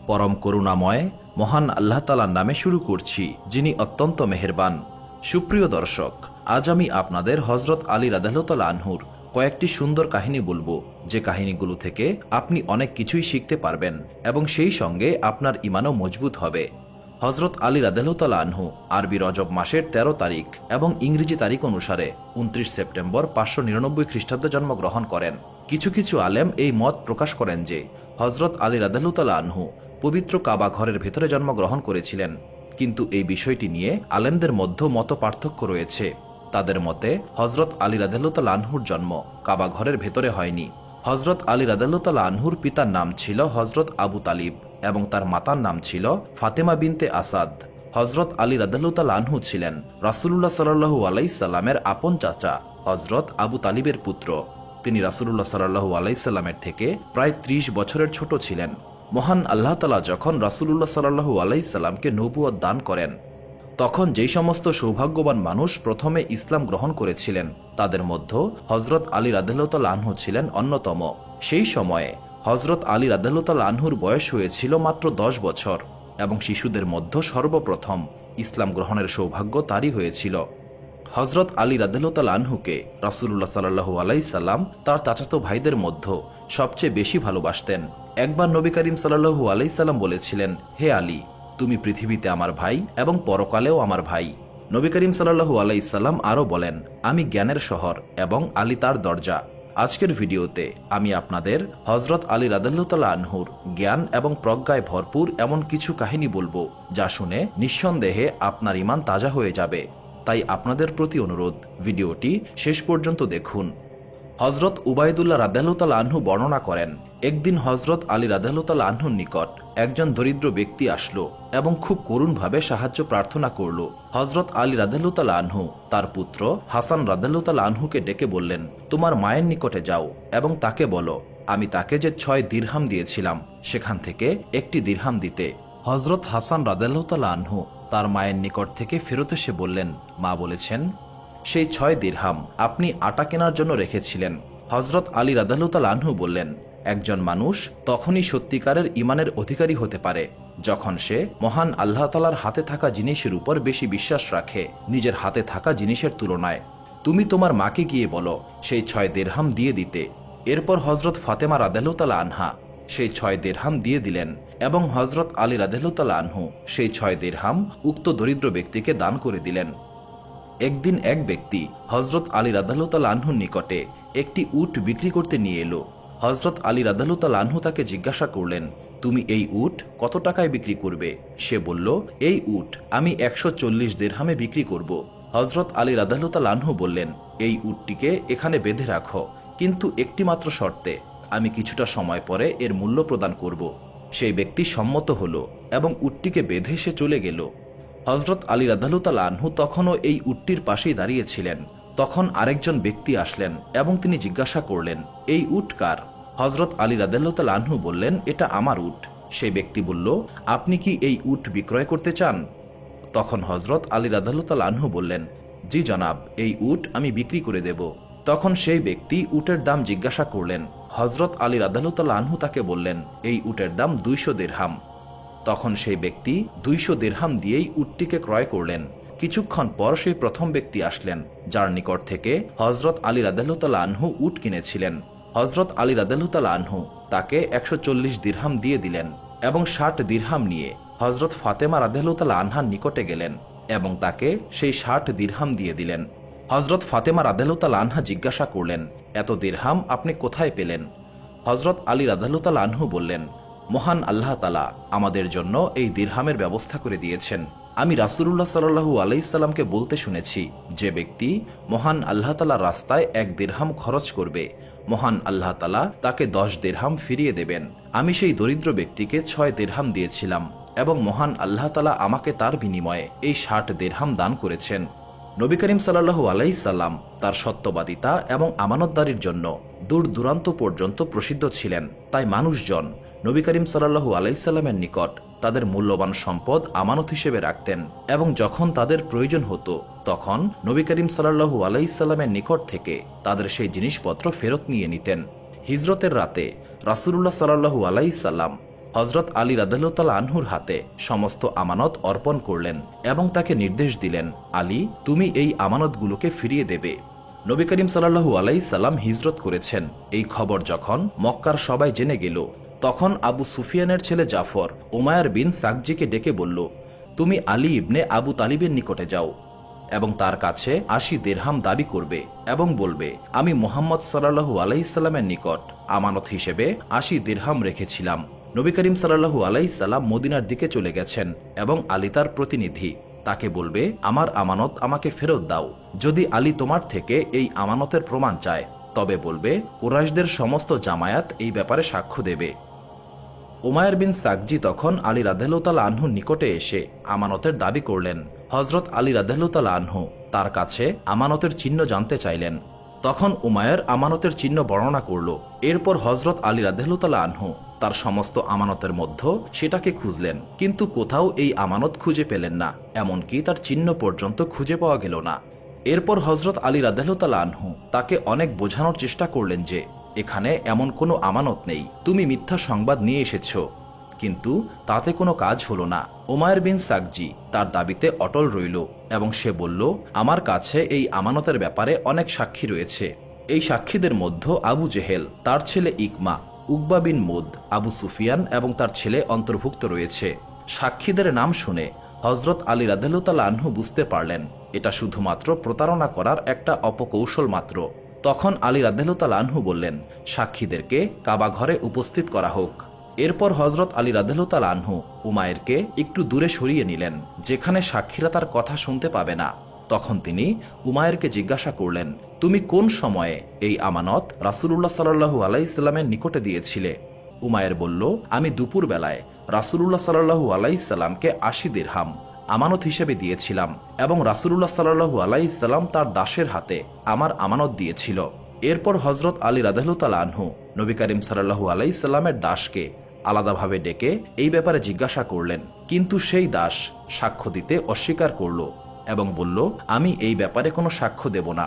পরম করুণাময় মহান আল্লাহ তাআলার নামে শুরু করছি, যিনি অত্যন্ত মেহেরবান। সুপ্রিয় দর্শক, আজ আমি আপনাদের হযরত আলী রাদিয়াল্লাহু তাআলা আনহুর কয়েকটি সুন্দর কাহিনী বলবো, যে কাহিনীগুলো থেকে আপনি অনেক কিছুই শিখতে পারবেন এবং সেই সঙ্গে আপনার ঈমানও মজবুত হবে। হযরত আলী রাদিয়াল্লাহু তাআলা আনহু আরবি রজব মাসের ১৩ তারিখ এবং ইংরেজি তারিখ অনুসারে ২৯ সেপ্টেম্বর ৫৯৯ খ্রিস্টাব্দে জন্মগ্রহণ করেন। কিছু কিছু আলেম এই মত প্রকাশ করেন যে হযরত আলী রাদিয়াল্লাহু তাআলা আনহু পবিত্র কাবা ঘরের ভেতরে জন্মগ্রহণ করেছিলেন, কিন্তু এই বিষয়টি নিয়ে আলেমদের মধ্যে মত পার্থক্য রয়েছে। তাদের মতে হযরত আলী রাদিয়াল্লাহু তাআলা আনহুর জন্ম কাবা ঘরের ভেতরে হয়নি। হযরত আলী রাদিয়াল্লাহু তাআলা আনহুর পিতার নাম ছিল হযরত আবু তালিব এবং তার মাতার নাম ছিল ফাতেমা বিনতে আসাদ। হযরত আলী রাদিয়াল্লাহু তাআলা আনহু ছিলেন রাসূলুল্লাহ সাল্লাল্লাহু আলাইহি সাল্লামের আপন চাচা হযরত আবু তালিবের পুত্র। তিনি রাসূলুল্লাহ সাল্লাল্লাহু আলাইহি সাল্লামের থেকে প্রায় ৩০ বছরের ছোট ছিলেন। মহান আল্লাহ তাআলা যখন রাসূলুল্লাহ সাল্লাল্লাহু আলাইহি সাল্লামকে নবুয়ত দান করেন, তখন যেই সমস্ত সৌভাগ্যবান মানুষ প্রথমে ইসলাম গ্রহণ করেছিলেন, তাদের মধ্যে হযরত আলী রাদিয়াল্লাহু তাআলা আনহু ছিলেন অন্যতম। সেই সময়ে হযরত আলী রাদিয়াল্লাহু তাআলা আনহুর বয়স হয়েছিল মাত্র ১০ বছর এবং শিশুদের মধ্যে সর্বপ্রথম ইসলাম গ্রহণের সৌভাগ্য তারই হয়েছিল। হযরত আলী রাদিয়াল্লাহু তাআলা আনহুকে রাসূলুল্লাহ সাল্লাল্লাহু আলাইহি সাল্লাম তার চাচাতো ভাইদের মধ্যে সবচেয়ে বেশি ভালোবাসতেন। একবার নবী করিম সাল্লাল্লাহু আলাইহি সাল্লাম বলেছিলেন, হে আলী, তুমি পৃথিবীতে আমার ভাই এবং পরকালেও আমার ভাই। নবী করিম সাল্লাল্লাহু আলাইহি সাল্লাম আরও বলেন, আমি জ্ঞানের শহর এবং আলী তার দরজা। আজকের ভিডিওতে আমি আপনাদের হযরত আলী রাদিয়াল্লাহু তাআলা আনহুর জ্ঞান এবং প্রজ্ঞায় ভরপুর এমন কিছু কাহিনী বলবো, যা শুনে নিঃসন্দেহে আপনার ঈমান তাজা হয়ে যাবে। তাই আপনাদের প্রতি অনুরোধ, ভিডিওটি শেষ পর্যন্ত দেখুন। হযরত উবাইদুল্লাহ রাদিয়াল্লাহু তাআলা আনহু বর্ণনা করেন, একদিন হযরত আলী রাদিয়াল্লাহু তাআলা আনহুর নিকট একজন দরিদ্র ব্যক্তি আসলো এবং খুব করুণভাবে সাহায্য প্রার্থনা করল। হযরত আলী রাদিয়াল্লাহু তাআলা আনহু তার পুত্র হাসান রাদিয়াল্লাহু তাআলা আনহুকে ডেকে বললেন, তোমার মায়ের নিকটে যাও এবং তাকে বলো আমি তাকে যে ৬ দিরহাম দিয়েছিলাম সেখান থেকে একটি দিরহাম দিতে। হযরত হাসান রাদিয়াল্লাহু তাআলা আনহু তার মায়ের নিকট থেকে ফেরত এসে বললেন, মা বলেছেন সেই ৬ দিরহাম আপনি আটা কেনার জন্য রেখেছিলেন। হযরত আলী রাদিয়াল্লাহু তাআলা আনহু বললেন, একজন মানুষ তখনই সত্যিকারের ঈমানের অধিকারী হতে পারে যখন সে মহান আল্লাহ তাআলার হাতে থাকা জিনিসের উপর বেশি বিশ্বাস রাখে নিজের হাতে থাকা জিনিসের তুলনায়। তুমি তোমার মাকে গিয়ে বলো সেই ৬ দিরহাম দিয়ে দিতে। এরপর হযরত ফাতেমা রাদিয়াল্লাহু তাআলা আনহা সেই ৬ দিরহাম দিয়ে দিলেন এবং হযরত আলী রাদিয়াল্লাহু তাআলা আনহু সেই ৬ দিরহাম উক্ত দরিদ্র ব্যক্তিকে দান করে দিলেন। একদিন এক ব্যক্তি হযরত আলী রাদিয়াল্লাহু তাআলা আনহুর নিকটে একটি উট বিক্রি করতে নিয়ে এলো। হযরত আলী রাদিয়াল্লাহু তাআলা আনহু তাকে জিজ্ঞাসা করলেন, তুমি এই উট কত টাকায় বিক্রি করবে? সে বলল, এই উট আমি ১৪০ দিরহামে বিক্রি করব। হযরত আলী রাদিয়াল্লাহু তাআলা আনহু বললেন, এই উটটিকে এখানে বেঁধে রাখো, কিন্তু একটি মাত্র শর্তে, আমি কিছুটা সময় পরে এর মূল্য প্রদান করব। সেই ব্যক্তি সম্মত হলো এবং উটটিকে বেঁধে সে চলে গেল। হযরত আলী রাদিয়াল্লাহু তাআলা আনহু তখনও এই উটটির পাশেই দাঁড়িয়েছিলেন। তখন আরেকজন ব্যক্তি আসলেন এবং তিনি জিজ্ঞাসা করলেন, এই উট কার? হযরত আলী রাদিয়াল্লাহু তাআলা আনহু বললেন, এটা আমার উট। সেই ব্যক্তি বলল, আপনি কি এই উট বিক্রয় করতে চান? তখন হযরত আলী রাদিয়াল্লাহু তাআলা আনহু বললেন, জি জনাব, এই উট আমি বিক্রি করে দেব। তখন সেই ব্যক্তি উটের দাম জিজ্ঞাসা করলেন। হযরত আলী রাদিয়াল্লাহু তাআলা আনহু তাকে বললেন, এই উটের দাম ২০০ দিরহাম। তখন সেই ব্যক্তি ২০০ দিরহাম দিয়েই উটটিকে ক্রয় করলেন। কিছুক্ষণ পর সেই প্রথম ব্যক্তি আসলেন, যার নিকট থেকে হযরত আলী রাদিয়াল্লাহু তাআলা আনহু উট কিনেছিলেন। হযরত আলী রাদিয়াল্লাহু তাআলা আনহু তাকে ১৪০ দিরহাম দিয়ে দিলেন এবং ৬০ দিরহাম নিয়ে হযরত ফাতেমা রাদিয়াল্লাহু তাআলা আনহার নিকটে গেলেন এবং তাকে সেই ৬০ দিরহাম দিয়ে দিলেন। হযরত ফাতেমা রাদিয়াল্লাহু তাআলা আনহা জিজ্ঞাসা করলেন, এত দিরহাম আপনি কোথায় পেলেন? হযরত আলী রাদিয়াল্লাহু তাআলা আনহু বললেন, মহান আল্লাহ তাআলা আমাদের জন্য এই দিরহামের ব্যবস্থা করে দিয়েছেন। আমি রাসূলুল্লাহ সাল্লাল্লাহু আলাইহি সাল্লামকে বলতে শুনেছি, যে ব্যক্তি মহান আল্লাহ তাআলার রাস্তায় ১ দিরহাম খরচ করবে, মহান আল্লাহ তাআলা তাকে ১০ দিরহাম ফিরিয়ে দেবেন। আমি সেই দরিদ্র ব্যক্তিকে ৬ দিরহাম দিয়েছিলাম এবং মহান আল্লাহ তাআলা আমাকে তার বিনিময়ে এই ৬০ দিরহাম দান করেছেন। নবী করিম সাল্লাল্লাহু আলাইহি সাল্লাম তার সত্যবাদিতা এবং আমানতদারির জন্য দূর দূরান্ত পর্যন্ত প্রসিদ্ধ ছিলেন। তাই মানুষজন নবী করিম সাল্লাল্লাহু আলাইহি সাল্লামের নিকট তাদের মূল্যবান সম্পদ আমানত হিসেবে রাখতেন এবং যখন তাদের প্রয়োজন হতো তখন নবী করিম সাল্লাল্লাহু আলাইহি সাল্লামের নিকট থেকে তাদের সেই জিনিসপত্র ফেরত নিয়ে নিতেন। হিজরতের রাতে রাসূলুল্লাহ সাল্লাল্লাহু আলাইহি সাল্লাম হজরত আলী রাদিয়াল্লাহু তাআলা আনহুর হাতে সমস্ত আমানত অর্পণ করলেন এবং তাকে নির্দেশ দিলেন, আলী, তুমি এই আমানতগুলোকে ফিরিয়ে দেবে। নবী করিম সাল্লাল্লাহু আলাইহি সাল্লাম হিজরত করেছেন এই খবর যখন মক্কার সবাই জেনে গেল, তখন আবু সুফিয়ানের ছেলে জাফর উমায়ার বিন সাকজিকে ডেকে বলল, তুমি আলী ইবনে আবু তালিবের নিকটে যাও এবং তার কাছে ৮০ দিরহাম দাবি করবে এবং বলবে, আমি মুহাম্মদ সাল্লাল্লাহু আলাইহি সাল্লামের নিকট আমানত হিসেবে ৮০ দিরহাম রেখেছিলাম। নবী করিম সাল্লাল্লাহু আলাইহি সাল্লাম মদিনার দিকে চলে গেছেন এবং আলী তার প্রতিনিধি, তাকে বলবে, আমার আমানত আমাকে ফেরত দাও। যদি আলী তোমার থেকে এই আমানতের প্রমাণ চায় তবে বলবে, কুরাইশদের সমস্ত জামায়াত এই ব্যাপারে সাক্ষ্য দেবে। উমায়ের বিন সাকজি তখন আলী রাদিয়াল্লাহু তাআলা আনহুর নিকটে এসে আমানতের দাবি করলেন। হযরত আলী রাদিয়াল্লাহু তাআলা আনহু তার কাছে আমানতের চিহ্ন জানতে চাইলেন। তখন উমায়ের আমানতের চিহ্ন বর্ণনা করল। এরপর হযরত আলী রাদিয়াল্লাহু তাআলা আনহু তার সমস্ত আমানতের মধ্যে সেটাকে খুঁজলেন, কিন্তু কোথাও এই আমানত খুঁজে পেলেন না, এমনকি তার চিহ্ন পর্যন্ত খুঁজে পাওয়া গেল না। এরপর হযরত আলী রাদিয়াল্লাহু তাআলা আনহু তাকে অনেক বোঝানোর চেষ্টা করলেন যে এখানে এমন কোনো আমানত নেই, তুমি মিথ্যা সংবাদ নিয়ে এসেছ। কিন্তু তাতে কোনো কাজ হলো না। উমায়ের বিন সাকজি তার দাবিতে অটল রইল এবং সে বলল, আমার কাছে এই আমানতের ব্যাপারে অনেক সাক্ষী রয়েছে। এই সাক্ষীদের মধ্যে আবু জেহেল, তার ছেলে ইকমা, উকবা বিন মুদ, আবু সুফিয়ান এবং তার ছেলে অন্তর্ভুক্ত রয়েছে। সাক্ষীদের নাম শুনে হযরত আলী রাদিয়াল্লাহু তাআলা আনহু বুঝতে পারলেন এটা শুধুমাত্র প্রতারণা করার একটা অপকৌশল মাত্র। তখন আলী রাদিয়াল্লাহু তাআলা আনহু বললেন, সাক্ষীদেরকে কাবা ঘরে উপস্থিত করা হোক। এরপর হযরত আলী রাদিয়াল্লাহু তাআলা আনহু উমায়েরকে একটু দূরে সরিয়ে নিলেন, যেখানে সাক্ষীরা তার কথা শুনতে পাবে না। তখন তিনি উমায়েরকে জিজ্ঞাসা করলেন, তুমি কোন সময়ে এই আমানত রাসূলুল্লাহ সাল্লাল্লাহু আলাইহি সাল্লামের নিকটে দিয়েছিলে? উমায়ের বলল, আমি দুপুর বেলায় রাসূলুল্লাহ সাল্লাল্লাহু আলাইহি সাল্লামকে ৮০ দিরহাম আমানত হিসেবে দিয়েছিলাম এবং রাসূলুল্লাহ সাল্লাল্লাহু আলাইহি সাল্লাম তার দাসের হাতে আমার আমানত দিয়েছিল। এরপর হযরত আলী রাদিয়াল্লাহু তাআলা আনহু নবী করিম সাল্লাল্লাহু আলাইহি সাল্লামের দাসকে আলাদাভাবে ডেকে এই ব্যাপারে জিজ্ঞাসা করলেন, কিন্তু সেই দাস সাক্ষ্য দিতে অস্বীকার করল এবং বলল, আমি এই ব্যাপারে কোনো সাক্ষ্য দেব না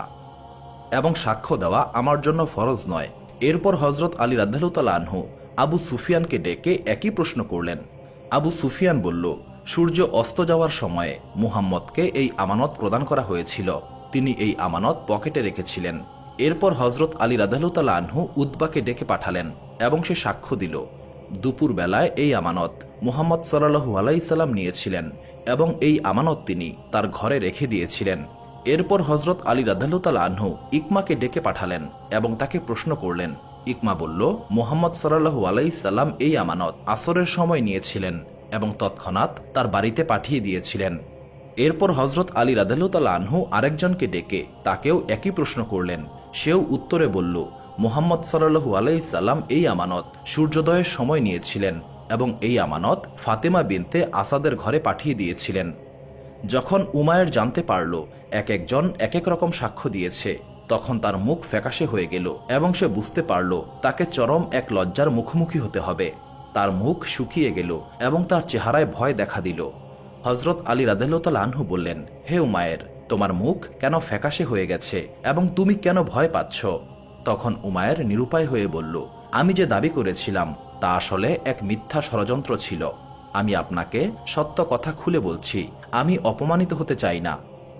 এবং সাক্ষ্য দেওয়া আমার জন্য ফরজ নয়। এরপর হযরত আলী রাদিয়াল্লাহু তাআলা আনহু আবু সুফিয়ানকে ডেকে একই প্রশ্ন করলেন। আবু সুফিয়ান বলল, সূর্য অস্ত যাওয়ার সময়ে মুহাম্মদকে এই আমানত প্রদান করা হয়েছিল, তিনি এই আমানত পকেটে রেখেছিলেন। এরপর হযরত আলী রাদিয়াল্লাহু তাআলা আনহু উতবাকে ডেকে পাঠালেন এবং সে সাক্ষ্য দিল, দুপুর বেলায় এই আমানত মুহাম্মদ সাল্লাল্লাহু আলাইহি সাল্লাম নিয়েছিলেন এবং এই আমানত তিনি তার ঘরে রেখে দিয়েছিলেন। এরপর হযরত আলী রাদিয়াল্লাহু তাআলা আনহু ইকমাকে ডেকে পাঠালেন এবং তাকে প্রশ্ন করলেন। ইকমা বলল, মুহাম্মদ সাল্লাল্লাহু আলাইহি সাল্লাম এই আমানত আসরের সময় নিয়েছিলেন এবং তৎক্ষণাৎ তার বাড়িতে পাঠিয়ে দিয়েছিলেন। এরপর হযরত আলী রাদিয়াল্লাহু তাআলা আনহু আরেকজনকে ডেকে তাকেও একই প্রশ্ন করলেন। সেও উত্তরে বলল, মুহাম্মদ সাল্লাল্লাহু আলাইহি সাল্লাম এই আমানত সূর্যোদয়ের সময় নিয়েছিলেন এবং এই আমানত ফাতেমা বিনতে আসাদের ঘরে পাঠিয়ে দিয়েছিলেন। যখন উমায়ের জানতে পারল এক একজন এক এক রকম সাক্ষ্য দিয়েছে, তখন তার মুখ ফ্যাকাশে হয়ে গেল এবং সে বুঝতে পারল তাকে চরম এক লজ্জার মুখোমুখি হতে হবে। তার মুখ শুকিয়ে গেল এবং তার চেহারায় ভয় দেখা দিল। হযরত আলী রাদিয়াল্লাহু তাআলা আনহু বললেন, হে উমায়ের, তোমার মুখ কেন ফ্যাকাশে হয়ে গেছে এবং তুমি কেন ভয় পাচ্ছ? তখন উমায়ের নিরুপায় হয়ে বলল, আমি যে দাবি করেছিলাম তা আসলে এক মিথ্যা ষড়যন্ত্র ছিল। আমি আপনাকে সত্য কথা খুলে বলছি, আমি অপমানিত হতে চাই না।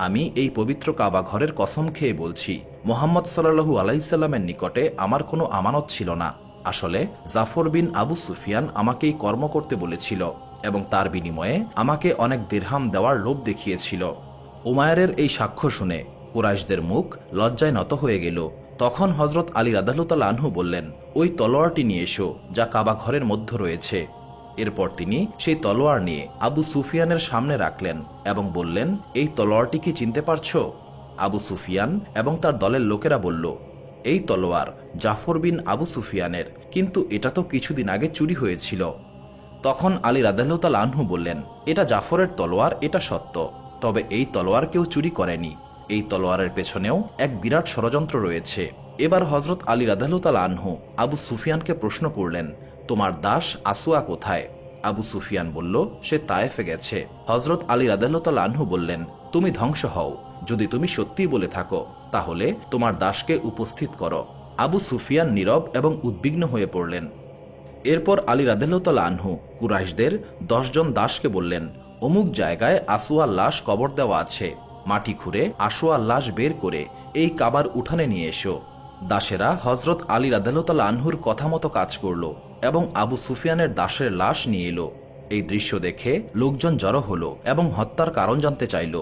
আমি এই পবিত্র কাবা ঘরের কসম খেয়ে বলছি, মুহাম্মদ সাল্লাল্লাহু আলাইহি সাল্লামের নিকটে আমার কোনো আমানত ছিল না। আসলে জাফর বিন আবু সুফিয়ান আমাকেই কর্ম করতে বলেছিল এবং তার বিনিময়ে আমাকে অনেক দিরহাম দেওয়ার লোভ দেখিয়েছিল। উমায়েরের এই সাক্ষ্য শুনে কুরাইশদের মুখ লজ্জায় নত হয়ে গেল। তখন হযরত আলী রাদিয়াল্লাহু তাআলা আনহু বললেন, ওই তলোয়ারটি নিয়ে এসো যা কাবা ঘরের মধ্যে রয়েছে। এরপর তিনি সেই তলোয়ার নিয়ে আবু সুফিয়ানের সামনে রাখলেন এবং বললেন, এই তলোয়ারটি কি চিনতে পারছো? আবু সুফিয়ান এবং তার দলের লোকেরা বলল, এই তলোয়ার জাফর বিন আবু সুফিয়ানের, কিন্তু এটা তো কিছুদিন আগে চুরি হয়েছিল। তখন আলী রাদিয়াল্লাহু তাআলা আনহু বললেন, এটা জাফরের তলোয়ার, এটা সত্য, তবে এই তলোয়ার কেউ চুরি করেনি। এই তলোয়ারের পেছনেও এক বিরাট ষড়যন্ত্র রয়েছে। এবার হযরত আলী রাদিয়াল্লাহু তাআলা আনহু আবু সুফিয়ানকে প্রশ্ন করলেন, তোমার দাস আসওয়া কোথায়? আবু সুফিয়ান বলল, সে তায়েফে গেছে। হযরত আলী রাদিয়াল্লাহু তাআলা আনহু বললেন, তুমি ধ্বংস হও, যদি তুমি সত্যিই বলে থাকো তাহলে তোমার দাসকে উপস্থিত করো। আবু সুফিয়ান নীরব এবং উদ্বিগ্ন হয়ে পড়লেন। এরপর আলী রাদিয়াল্লাহু আনহু কুরাইশদের 10 জন দাসকে বললেন, অমুক জায়গায় আসওয়ার লাশ কবর দেওয়া আছে, মাটি খুঁড়ে আসওয়ার লাশ বের করে এই কাবার উঠানে নিয়ে এসো। দাসেরা হজরত আলী রাদিয়াল্লাহু আনহুর কথা মতো কাজ করল এবং আবু সুফিয়ানের দাসের লাশ নিয়ে এলো। এই দৃশ্য দেখে লোকজন জড়ো হলো এবং হত্যার কারণ জানতে চাইল।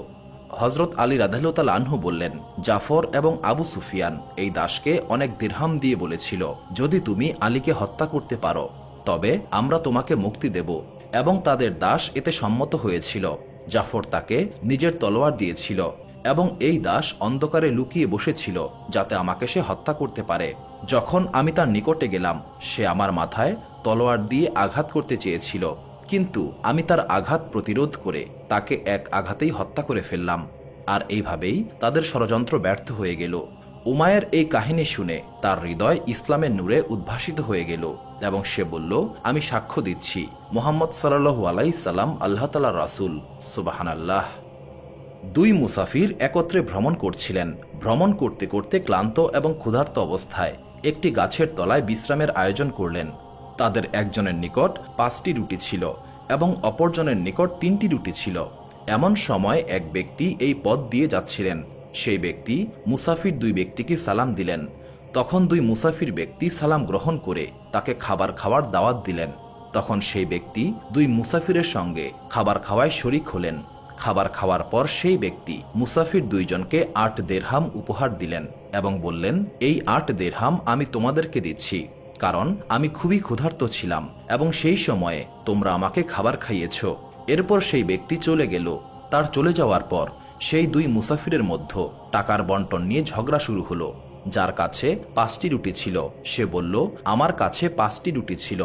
হজরত আলী রাদিয়াল্লাহু আনহু বললেন, জাফর এবং আবু সুফিয়ান এই দাসকে অনেক দিরহাম দিয়ে বলেছিল, যদি তুমি আলীকে হত্যা করতে পারো তবে আমরা তোমাকে মুক্তি দেব, এবং তাদের দাস এতে সম্মত হয়েছিল। জাফর তাকে নিজের তলোয়ার দিয়েছিল এবং এই দাস অন্ধকারে লুকিয়ে বসেছিল যাতে আমাকে সে হত্যা করতে পারে। যখন আমি তার নিকটে গেলাম সে আমার মাথায় তলোয়ার দিয়ে আঘাত করতে চেয়েছিল, কিন্তু আমি তার আঘাত প্রতিরোধ করে তাকে এক আঘাতেই হত্যা করে ফেললাম। আর এইভাবেই তাদের ষড়যন্ত্র ব্যর্থ হয়ে গেল। উমায়ের এই কাহিনী শুনে তার হৃদয় ইসলামের নূরে উদ্ভাসিত হয়ে গেল এবং সে বলল, আমি সাক্ষ্য দিচ্ছি মুহাম্মদ সাল্লাল্লাহু আলাইহি সাল্লাম আল্লাহ তাআলার রাসূল। সুবহানাল্লাহ। দুই মুসাফির একত্রে ভ্রমণ করছিলেন। ভ্রমণ করতে করতে ক্লান্ত এবং ক্ষুধার্ত অবস্থায় একটি গাছের তলায় বিশ্রামের আয়োজন করলেন। তাদের একজনের নিকট 5টি রুটি ছিল এবং অপরজনের নিকট 3টি রুটি ছিল। এমন সময় এক ব্যক্তি এই পথ দিয়ে যাচ্ছিলেন। সেই ব্যক্তি মুসাফির 2 ব্যক্তিকে সালাম দিলেন। তখন 2 মুসাফির ব্যক্তি সালাম গ্রহণ করে তাকে খাবার খাওয়ার দাওয়াত দিলেন। তখন সেই ব্যক্তি 2 মুসাফিরের সঙ্গে খাবার খাওয়ায় শরিক হলেন। খাবার খাওয়ার পর সেই ব্যক্তি মুসাফির 2 জনকে 8 দিরহাম উপহার দিলেন এবং বললেন, এই 8 দিরহাম আমি তোমাদেরকে দিচ্ছি, কারণ আমি খুবই ক্ষুধার্ত ছিলাম এবং সেই সময়ে তোমরা আমাকে খাবার খাইয়েছ। এরপর সেই ব্যক্তি চলে গেল। তার চলে যাওয়ার পর সেই 2 মুসাফিরের মধ্যে টাকার বন্টন নিয়ে ঝগড়া শুরু হলো। যার কাছে 5টি রুটি ছিল সে বলল, আমার কাছে 5টি রুটি ছিল,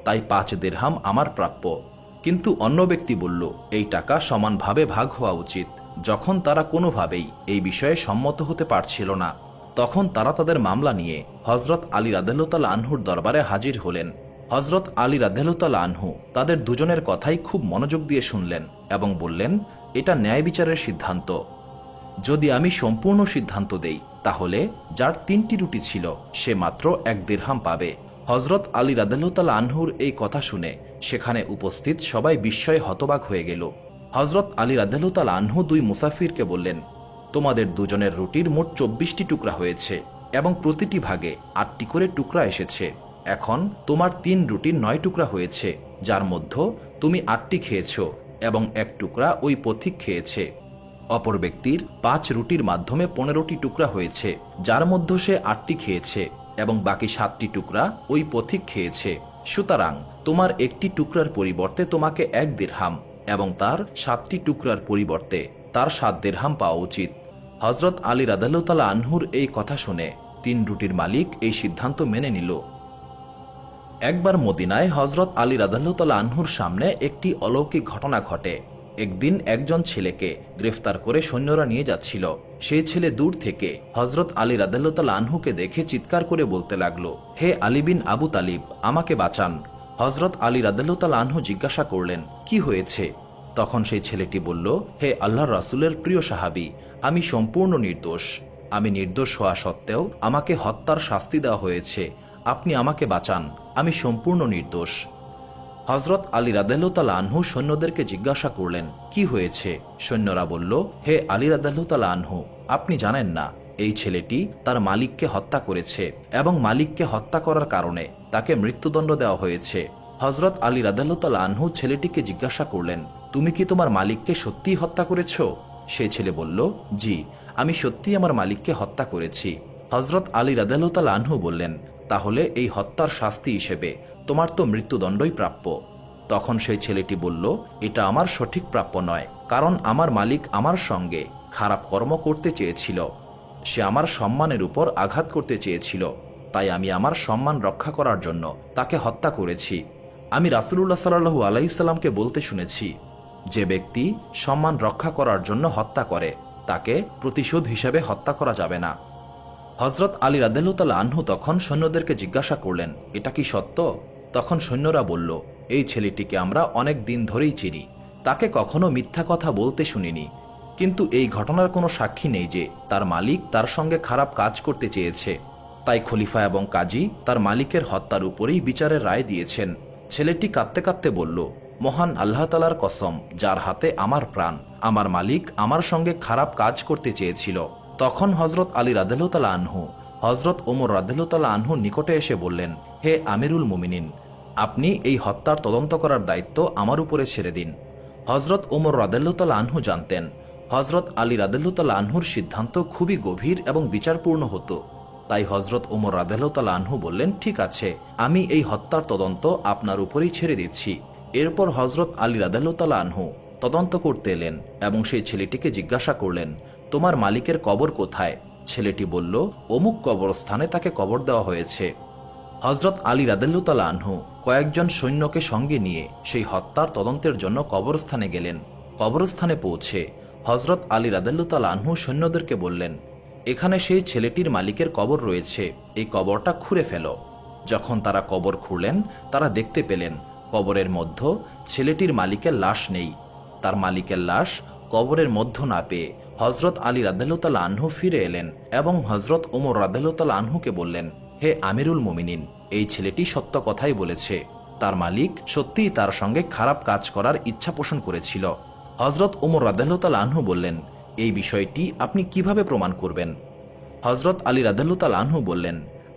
তাই 5 দিরহাম আমার প্রাপ্য। কিন্তু অন্য ব্যক্তি বলল, এই টাকা সমানভাবে ভাগ হওয়া উচিত। যখন তারা কোনোভাবেই এই বিষয়ে সম্মত হতে পারছিল না তখন তারা তাদের মামলা নিয়ে হজরত আলী রাদিয়াল্লাহু আনহুর দরবারে হাজির হলেন। হজরত আলী রাদিয়াল্লাহু আনহু তাদের দুজনের কথাই খুব মনোযোগ দিয়ে শুনলেন এবং বললেন, এটা ন্যায় বিচারের সিদ্ধান্ত। যদি আমি সম্পূর্ণ সিদ্ধান্ত দেই তাহলে যার 3টি রুটি ছিল সে মাত্র 1 দিরহাম পাবে। হজরত আলী রাদিয়াল্লাহু আনহুর এই কথা শুনে সেখানে উপস্থিত সবাই বিস্ময়ে হতবাক হয়ে গেল। হজরত আলী রাদিয়াল্লাহু আনহু 2 মুসাফিরকে বললেন, তোমাদের দুজনের রুটির মোট 24টি টুকরা হয়েছে এবং প্রতিটি ভাগে 8টি করে টুকরা এসেছে। এখন তোমার 3 রুটির 9 টুকরা হয়েছে, যার মধ্যে তুমি 8টি খেয়েছ এবং 1 টুকরা ওই পথিক খেয়েছে। অপর ব্যক্তির 5 রুটির মাধ্যমে 15টি টুকরা হয়েছে, যার মধ্যে সে 8টি খেয়েছে এবং বাকি 7টি টুকরা ওই পথিক খেয়েছে। সুতরাং তোমার একটি টুকরার পরিবর্তে তোমাকে 1 দিরহাম এবং তার 7টি টুকরার পরিবর্তে তার 7 দিরহাম পাওয়া উচিত। হজরত আলী রাদিয়াল্লাহু আনহুর এই কথা শুনে 3 রুটির মালিক এই সিদ্ধান্ত মেনে নিল। একবার মদিনায় হজরত আলী রাদিয়াল্লাহু আনহুর সামনে একটি অলৌকিক ঘটনা ঘটে। একদিন একজন ছেলেকে গ্রেফতার করে সৈন্যরা নিয়ে যাচ্ছিল। সেই ছেলে দূর থেকে হজরত আলী রাদিয়াল্লাহু আনহুকে দেখে চিৎকার করে বলতে লাগলো, হে আলী বিন আবু তালিব, আমাকে বাঁচান। হজরত আলী রাদিয়াল্লাহু আনহু জিজ্ঞাসা করলেন, কি হয়েছে? তখন সেই ছেলেটি বলল, হে আল্লাহর রাসূলের প্রিয় সাহাবী, আমি সম্পূর্ণ নির্দোষ। আমি নির্দোষ হওয়া সত্ত্বেও আমাকে হত্যার শাস্তি দেওয়া হয়েছে। আপনি আমাকে বাঁচান, আমি সম্পূর্ণ নির্দোষ। হজরত আলী রাদিয়াল্লাহু আনহু সৈন্যদেরকে জিজ্ঞাসা করলেন, কি হয়েছে? সৈন্যরা বলল, হে আলী রাদিয়াল্লাহু আনহু, আপনি জানেন না এই ছেলেটি তার মালিককে হত্যা করেছে এবং মালিককে হত্যা করার কারণে তাকে মৃত্যুদণ্ড দেওয়া হয়েছে। হজরত আলী রাদিয়াল্লাহু আনহু ছেলেটিকে জিজ্ঞাসা করলেন, তুমি কি তোমার মালিককে সত্যিই হত্যা করেছ? সেই ছেলে বলল, জি, আমি সত্যিই আমার মালিককে হত্যা করেছি। হজরত আলী রাদিয়াল্লাহু আনহু বললেন, তাহলে এই হত্যার শাস্তি হিসেবে তোমার তো মৃত্যুদণ্ডই প্রাপ্য। তখন সেই ছেলেটি বলল, এটা আমার সঠিক প্রাপ্য নয়, কারণ আমার মালিক আমার সঙ্গে খারাপ কর্ম করতে চেয়েছিল। সে আমার সম্মানের উপর আঘাত করতে চেয়েছিল, তাই আমি আমার সম্মান রক্ষা করার জন্য তাকে হত্যা করেছি। আমি রাসূলুল্লাহ সাল্লাল্লাহু আলাইহি সাল্লামকে বলতে শুনেছি, যে ব্যক্তি সম্মান রক্ষা করার জন্য হত্যা করে তাকে প্রতিশোধ হিসেবে হত্যা করা যাবে না। হজরত আলী রাদিয়াল্লাহু আনহু তখন সৈন্যদেরকে জিজ্ঞাসা করলেন, এটা কি সত্য? তখন সৈন্যরা বলল, এই ছেলেটিকে আমরা অনেক দিন ধরেই চিনি, তাকে কখনো মিথ্যা কথা বলতে শুনিনি, কিন্তু এই ঘটনার কোনো সাক্ষী নেই যে তার মালিক তার সঙ্গে খারাপ কাজ করতে চেয়েছে। তাই খলিফা এবং কাজী তার মালিকের হত্যার উপরেই বিচারের রায় দিয়েছেন। ছেলেটি কাঁদতে কাঁদতে বলল, মহান আল্লাহ তাআলার কসম, যার হাতে আমার প্রাণ, আমার মালিক আমার সঙ্গে খারাপ কাজ করতে চেয়েছিল। তখন হজরত আলী রাদিয়াল্লাহু তাআলা আনহু হজরত ওমর রাদিয়াল্লাহু তাআলা আনহুর নিকটে এসে বললেন, হে আমিরুল মুমিনিন, আপনি এই হত্যার তদন্ত করার দায়িত্ব আমার উপরে ছেড়ে দিন। হজরত ওমর রাদিয়াল্লাহু তাআলা আনহু জানতেন হজরত আলী রাদিয়াল্লাহু তাআলা আনহুর সিদ্ধান্ত খুবই গভীর এবং বিচারপূর্ণ হতো। তাই হজরত ওমর রাদিয়াল্লাহু তাআলা আনহু বললেন, ঠিক আছে, আমি এই হত্যার তদন্ত আপনার উপরেই ছেড়ে দিচ্ছি। এরপর হজরত আলী রাদিয়াল্লাহু তাআলা আনহু তদন্ত করতে এলেন এবং সেই ছেলেটিকে জিজ্ঞাসা করলেন, তোমার মালিকের কবর কোথায়? ছেলেটি বলল, অমুক কবরস্থানে তাকে কবর দেওয়া হয়েছে। হজরত আলী রাদিয়াল্লাহু তাআলা আনহু কয়েকজন সৈন্যকে সঙ্গে নিয়ে সেই হত্যার তদন্তের জন্য কবরস্থানে গেলেন। কবরস্থানে পৌঁছে হজরত আলী রাদিয়াল্লাহু তাআলা আনহু সৈন্যদেরকে বললেন, এখানে সেই ছেলেটির মালিকের কবর রয়েছে, এই কবরটা খুঁড়ে ফেলো। যখন তারা কবর খুঁড়লেন, তারা দেখতে পেলেন কবরের মধ্যে ছেলেটির মালিকের লাশ নেই। তার মালিকের লাশ কবরের মধ্য না পেয়ে হজরত আলী রাদিয়াল্লাহু তাআলা আনহু ফিরে এলেন এবং হজরত ওমর রাদিয়াল্লাহু তাআলা আনহুকে বললেন, হে আমিরুল মুমিনিন, এই ছেলেটি সত্য কথাই বলেছে, তার মালিক সত্যিই তার সঙ্গে খারাপ কাজ করার ইচ্ছা পোষণ করেছিল। হজরত ওমর রাদিয়াল্লাহু তাআলা আনহু বললেন, এই বিষয়টি আপনি কিভাবে প্রমাণ করবেন? হজরত আলী রাদিয়াল্লাহু তাআলা আনহু বললেন,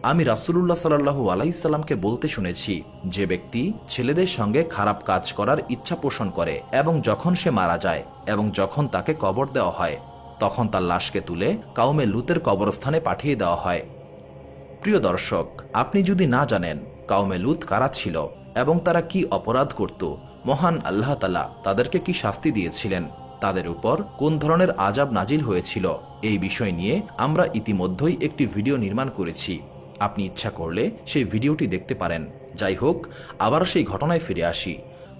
আমি রাসূলুল্লাহ সাল্লাল্লাহু আলাইহি সাল্লামকে বলতে শুনেছি, যে ব্যক্তি ছেলেদের সঙ্গে খারাপ কাজ করার ইচ্ছা পোষণ করে এবং যখন সে মারা যায় এবং যখন তাকে কবর দেওয়া হয়, তখন তার লাশকে তুলে কাউমে লুতের কবরস্থানে পাঠিয়ে দেওয়া হয়। প্রিয় দর্শক, আপনি যদি না জানেন কাউমে লুত কারা ছিল এবং তারা কি অপরাধ করত, মহান আল্লাহ তাআলা তাদেরকে কি শাস্তি দিয়েছিলেন, তাদের উপর কোন ধরনের আযাব নাজিল হয়েছিল, এই বিষয় নিয়ে আমরা ইতিমধ্যেই একটি ভিডিও নির্মাণ করেছি। আপনি ইচ্ছা করলে সেই ভিডিওটি দেখতে পারেন। যাই হোক, আবার সেই ঘটনায় ফিরে আসি।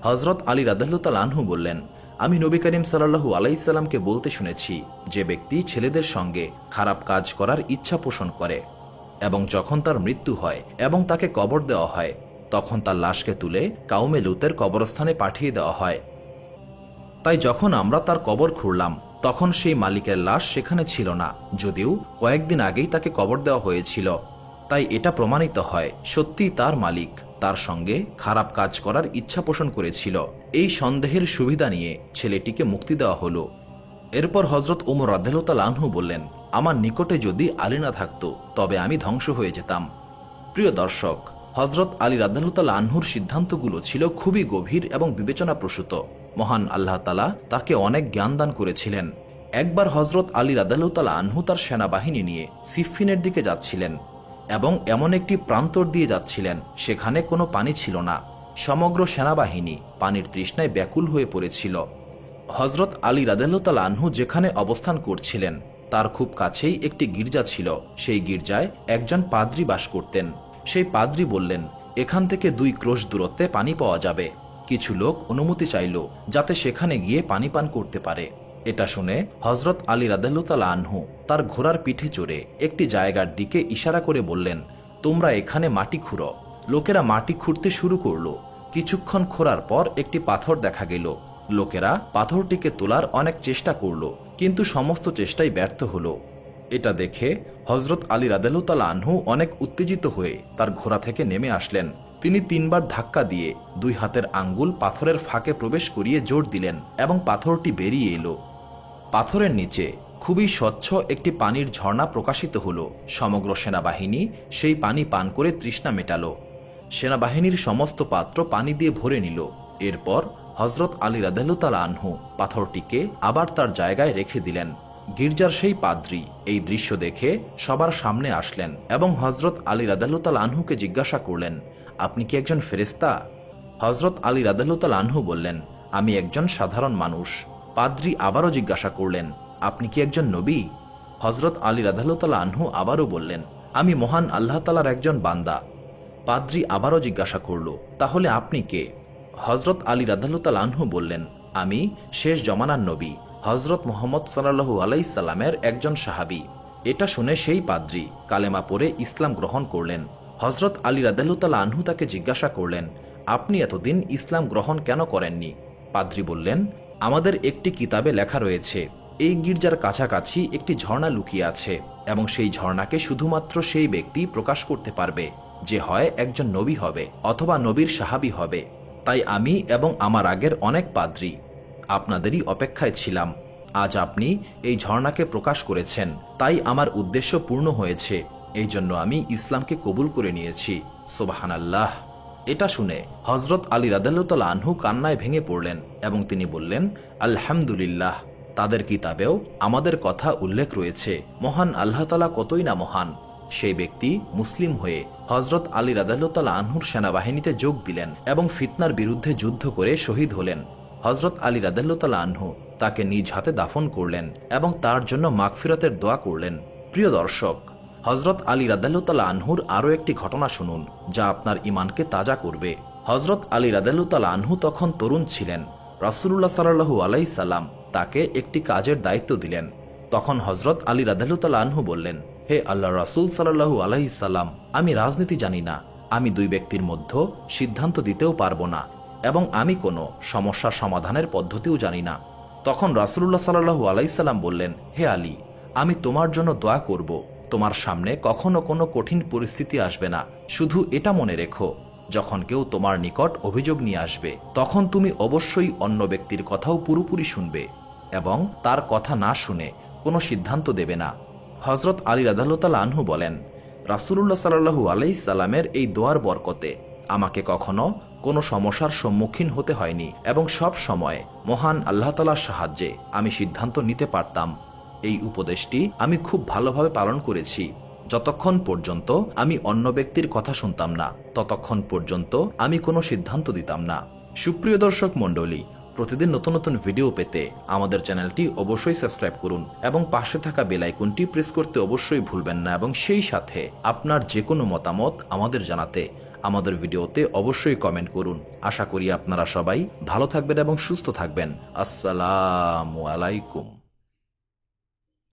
হজরত আলী রাদিয়াল্লাহু তাআলা আনহু বললেন, আমি নবী করিম সাল্লাল্লাহু আলাইহি সাল্লামকে বলতে শুনেছি, যে ব্যক্তি ছেলেদের সঙ্গে খারাপ কাজ করার ইচ্ছা পোষণ করে এবং যখন তার মৃত্যু হয় এবং তাকে কবর দেওয়া হয়, তখন তার লাশকে তুলে কাউমে লুতের কবরস্থানে পাঠিয়ে দেওয়া হয়। তাই যখন আমরা তার কবর খুঁড়লাম, তখন সেই মালিকের লাশ সেখানে ছিল না, যদিও কয়েকদিন আগেই তাকে কবর দেওয়া হয়েছিল। তাই এটা প্রমাণিত হয় সত্যিই তার মালিক তার সঙ্গে খারাপ কাজ করার ইচ্ছা পোষণ করেছিল। এই সন্দেহের সুবিধা নিয়ে ছেলেটিকে মুক্তি দেওয়া হলো। এরপর হজরত ওমর রাদিয়াল্লাহু তাআলা আনহু বললেন, আমার নিকটে যদি আলী না থাকতো, তবে আমি ধ্বংস হয়ে যেতাম। প্রিয় দর্শক, হজরত আলী রাদিয়াল্লাহু তাআলা আনহুর সিদ্ধান্তগুলো ছিল খুবই গভীর এবং বিবেচনাপ্রসূত। মহান আল্লাহ তাআলা তাকে অনেক জ্ঞান দান করেছিলেন। একবার হজরত আলী রাদিয়াল্লাহু তাআলা আনহু তার সেনাবাহিনী নিয়ে সিফফিনের দিকে যাচ্ছিলেন এবং এমন একটি প্রান্তর দিয়ে যাচ্ছিলেন, সেখানে কোনো পানি ছিল না। সমগ্র সেনাবাহিনী পানির তৃষ্ণায় ব্যাকুল হয়ে পড়েছিল। হজরত আলী রাদিয়াল্লাহু তাআলা আনহু যেখানে অবস্থান করছিলেন, তার খুব কাছেই একটি গির্জা ছিল। সেই গির্জায় একজন পাদ্রী বাস করতেন। সেই পাদ্রী বললেন, এখান থেকে 2 ক্রোশ দূরত্বে পানি পাওয়া যাবে। কিছু লোক অনুমতি চাইল যাতে সেখানে গিয়ে পানি পান করতে পারে। এটা শুনে হজরত আলী রাদিয়াল্লাহু তাআলা আনহু তার ঘোড়ার পিঠে চড়ে একটি জায়গার দিকে ইশারা করে বললেন, তোমরা এখানে মাটি খুঁড়ো। লোকেরা মাটি খুঁড়তে শুরু করলো। কিছুক্ষণ খোঁড়ার পর একটি পাথর দেখা গেল। লোকেরা পাথরটিকে তোলার অনেক চেষ্টা করল, কিন্তু সমস্ত চেষ্টাই ব্যর্থ হলো। এটা দেখে হজরত আলী রাদিয়াল্লাহু তাআলা আনহু অনেক উত্তেজিত হয়ে তার ঘোড়া থেকে নেমে আসলেন। তিনি 3 বার ধাক্কা দিয়ে 2 হাতের আঙ্গুল পাথরের ফাঁকে প্রবেশ করিয়ে জোর দিলেন এবং পাথরটি বেরিয়ে এলো। পাথরের নিচে খুবই স্বচ্ছ একটি পানির ঝর্ণা প্রকাশিত হলো। সমগ্র সেনাবাহিনী সেই পানি পান করে তৃষ্ণা মেটালো। সেনাবাহিনীর সমস্ত পাত্র পানি দিয়ে ভরে নিল। এরপর হজরত আলী রাদিয়াল্লাহু তাআলা আনহু পাথরটিকে আবার তার জায়গায় রেখে দিলেন। গির্জার সেই পাদ্রী এই দৃশ্য দেখে সবার সামনে আসলেন এবং হজরত আলী রাদিয়াল্লাহু তাআলা আনহুকে জিজ্ঞাসা করলেন, আপনি কি একজন ফেরেশতা? হজরত আলী রাদিয়াল্লাহু তাআলা আনহু বললেন, আমি একজন সাধারণ মানুষ। পাদ্রী আবারও জিজ্ঞাসা করলেন, আপনি কি একজন নবী? হজরত আলী রাদিয়াল্লাহু তাআলা আনহু আবারও বললেন, আমি মহান আল্লাহ তাআলার একজন বান্দা। পাদ্রী আবারও জিজ্ঞাসা করল, তাহলে আপনি কে? হজরত আলী রাদিয়াল্লাহু তাআলা আনহু বললেন, আমি শেষ জমানার নবী হজরত মুহাম্মদ সাল্লাল্লাহু আলাইহি সাল্লামের একজন সাহাবী। এটা শুনে সেই পাদ্রী কালেমা পড়ে ইসলাম গ্রহণ করলেন। হজরত আলী রাদিয়াল্লাহু তাআলা আনহু তাকে জিজ্ঞাসা করলেন, আপনি এতদিন ইসলাম গ্রহণ কেন করেননি? পাদ্রী বললেন, আমাদের একটি কিতাবে লেখা রয়েছে, এই গির্জার কাছাকাছি একটি ঝর্ণা লুকিয়ে আছে এবং সেই ঝর্ণাকে শুধুমাত্র সেই ব্যক্তি প্রকাশ করতে পারবে যে হয় একজন নবী হবে অথবা নবীর সাহাবী হবে। তাই আমি এবং আমার আগের অনেক পাদ্রী আপনাদেরই অপেক্ষায় ছিলাম। আজ আপনি এই ঝর্ণাকে প্রকাশ করেছেন, তাই আমার উদ্দেশ্য পূর্ণ হয়েছে। এই জন্য আমি ইসলামকে কবুল করে নিয়েছি। সুবহানাল্লাহ। এটা শুনে হযরত আলী রাদিয়াল্লাহু তাআলা আনহু কান্নায় ভেঙে পড়লেন এবং তিনি বললেন, আলহামদুলিল্লাহ, তাদের কিতাবেও আমাদের কথা উল্লেখ রয়েছে। মহান আল্লাহ তাআলা কতই না মহান। সেই ব্যক্তি মুসলিম হয়ে হযরত আলী রাদিয়াল্লাহু তাআলা আনহুর সেনাবাহিনীতে যোগ দিলেন এবং ফিতনার বিরুদ্ধে যুদ্ধ করে শহীদ হলেন। হযরত আলী রাদিয়াল্লাহু তাআলা আনহু তাকে নিজ হাতে দাফন করলেন এবং তার জন্য মাগফিরাতের দোয়া করলেন। প্রিয় দর্শক, হযরত আলী রাদিয়াল্লাহু তাআলা আনহুর আরও একটি ঘটনা শুনুন, যা আপনার ঈমানকে তাজা করবে। হযরত আলী রাদিয়াল্লাহু তাআলা আনহু তখন তরুণ ছিলেন। রাসূলুল্লাহ সাল্লাল্লাহু আলাইহি সাল্লাম তাকে একটি কাজের দায়িত্ব দিলেন। তখন হযরত আলী রাদিয়াল্লাহু তাআলা আনহু বললেন, হে আল্লাহর রাসূল সাল্লাল্লাহু আলাইহি সাল্লাম, আমি রাজনীতি জানি না, আমি দুই ব্যক্তির মধ্যে সিদ্ধান্ত দিতেও পারবো না এবং আমি কোনো সমস্যা সমাধানের পদ্ধতিও জানি না। তখন রাসূলুল্লাহ সাল্লাল্লাহু আলাইহি সাল্লাম বললেন, হে আলী, আমি তোমার জন্য দোয়া করব। তোমার সামনে কখনো কোনো কঠিন পরিস্থিতি আসবে না। শুধু এটা মনে রেখো, যখন কেউ তোমার নিকট অভিযোগ নিয়ে আসবে, তখন তুমি অবশ্যই অন্য ব্যক্তির কথাও পুরোপুরি শুনবে এবং তার কথা না শুনে কোনো সিদ্ধান্ত দেবে না। হযরত আলী রাদিয়াল্লাহু তাআলা আনহু বলেন, রাসূলুল্লাহ সাল্লাল্লাহু আলাইহি সাল্লামের এই দোয়ার বরকতে আমাকে কখনো কোনো সমস্যার সম্মুখীন হতে হয়নি এবং সব সময় মহান আল্লাহ তাআলার সাহায্যে আমি সিদ্ধান্ত নিতে পারতাম। এই উপদেশটি আমি খুব ভালোভাবে পালন করেছি। যতক্ষণ পর্যন্ত আমি অন্য ব্যক্তির কথা শুনতাম না, ততক্ষণ পর্যন্ত আমি কোনো সিদ্ধান্ত দিতাম না। সুপ্রিয় দর্শক মণ্ডলী, প্রতিদিন নতুন নতুন ভিডিও পেতে আমাদের চ্যানেলটি অবশ্যই সাবস্ক্রাইব করুন এবং পাশে থাকা বেল আইকনটি প্রেস করতে অবশ্যই ভুলবেন না এবং সেই সাথে আপনার যে কোনো মতামত আমাদের জানাতে আমাদের ভিডিওতে অবশ্যই কমেন্ট করুন। আশা করি আপনারা সবাই ভালো থাকবেন এবং সুস্থ থাকবেন। আসসালামু আলাইকুম।